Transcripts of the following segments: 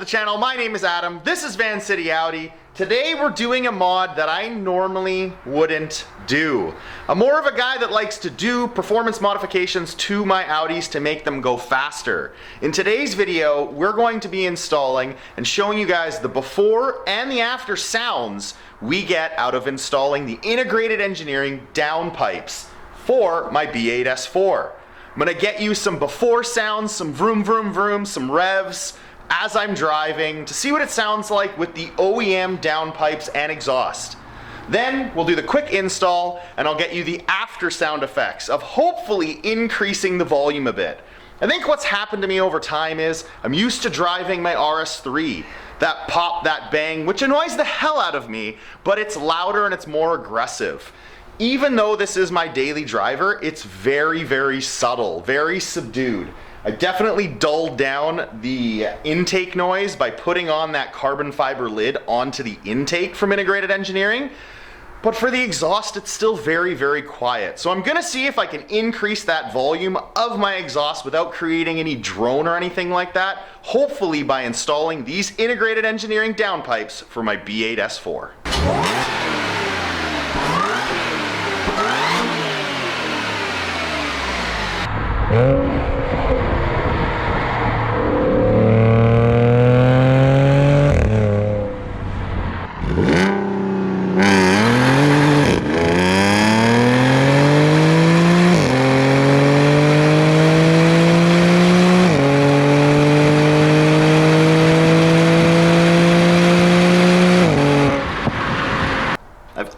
channel. My name is Adam. This is Vancity Audi. Today we're doing a mod that I normally wouldn't do. I'm more of a guy that likes to do performance modifications to my Audis to make them go faster. In today's video, we're going to be installing and showing you guys the before and the after sounds we get out of installing the integrated engineering downpipes for my B8 S4. I'm gonna get you some before sounds, some vroom vroom vroom, some revs as I'm driving to see what it sounds like with the OEM downpipes and exhaust. Then we'll do the quick install and I'll get you the after sound effects of hopefully increasing the volume a bit. I think what's happened to me over time is I'm used to driving my RS3. That pop, that bang, which annoys the hell out of me, but it's louder and it's more aggressive. Even though this is my daily driver, it's very, very subtle, very subdued. I definitely dulled down the intake noise by putting on that carbon fiber lid onto the intake from integrated engineering. But for the exhaust, it's still very, very quiet. So I'm gonna see if I can increase that volume of my exhaust without creating any drone or anything like that, hopefully by installing these integrated engineering downpipes for my B8 S4.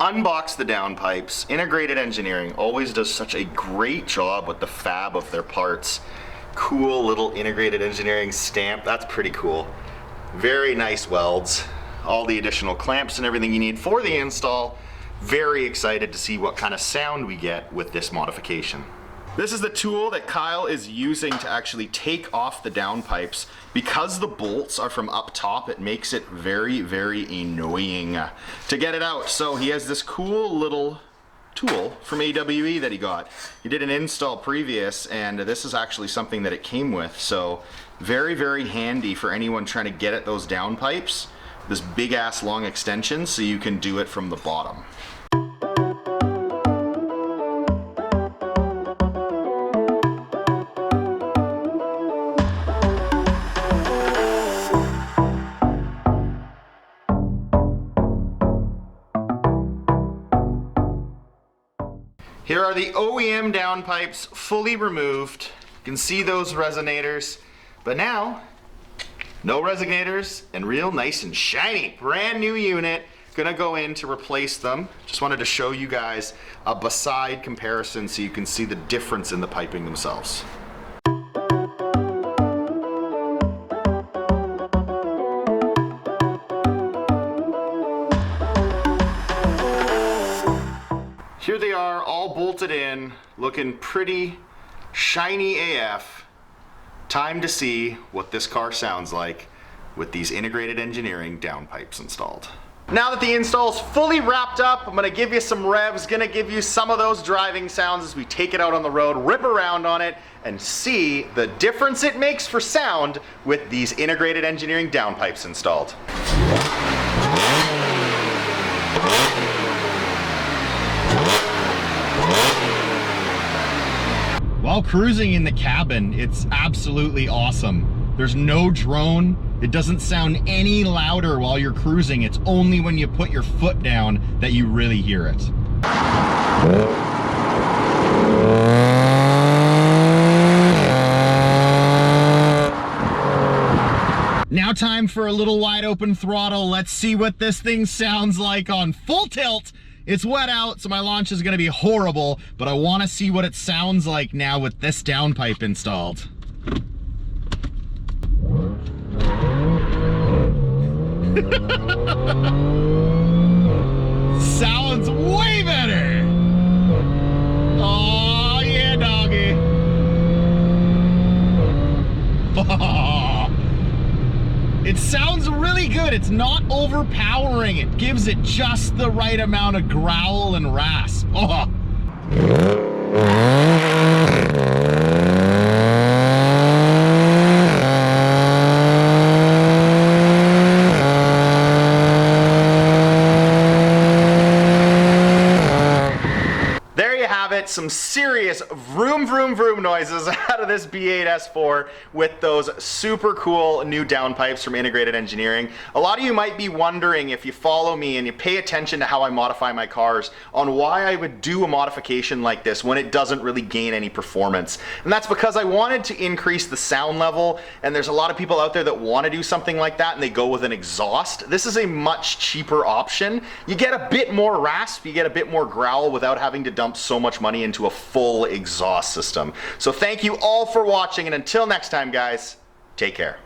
Unbox the downpipes. Integrated engineering always does such a great job with the fab of their parts. Cool little integrated engineering stamp. That's pretty cool. Very nice welds. All the additional clamps and everything you need for the install. Very excited to see what kind of sound we get with this modification. This is the tool that Kyle is using to actually take off the downpipes. Because the bolts are from up top, it makes it very, very annoying to get it out. So he has this cool little tool from AWE that he got. He did an install previous, and this is actually something that it came with. So very, very handy for anyone trying to get at those downpipes. This big ass long extension, so you can do it from the bottom. Here are the OEM downpipes fully removed. You can see those resonators, but now no resonators and real nice and shiny. Brand new unit. Gonna go in to replace them. Just wanted to show you guys a beside comparison so you can see the difference in the piping themselves. Here they are, all bolted in, looking pretty shiny AF. Time to see what this car sounds like with these integrated engineering downpipes installed. Now that the install is fully wrapped up, I'm gonna give you some revs, gonna give you some of those driving sounds as we take it out on the road, rip around on it, and see the difference it makes for sound with these integrated engineering downpipes installed. While cruising in the cabin, it's absolutely awesome. There's no drone. It doesn't sound any louder while you're cruising. It's only when you put your foot down that you really hear it. Now time for a little wide open throttle. Let's see what this thing sounds like on full tilt. It's wet out, so my launch is gonna be horrible, but I wanna see what it sounds like now with this downpipe installed. Sounds way better! Oh yeah, doggy. It sounds really good. It's not overpowering. It gives it just the right amount of growl and rasp. Oh. wanted some serious vroom vroom vroom noises out of this B8 S4 with those super cool new downpipes from Integrated Engineering. A lot of you might be wondering, if you follow me and you pay attention to how I modify my cars, on why I would do a modification like this when it doesn't really gain any performance. And that's because I wanted to increase the sound level, and there's a lot of people out there that want to do something like that and they go with an exhaust. This is a much cheaper option. You get a bit more rasp, you get a bit more growl without having to dump so much money into a full exhaust system. So thank you all for watching, and until next time guys, take care.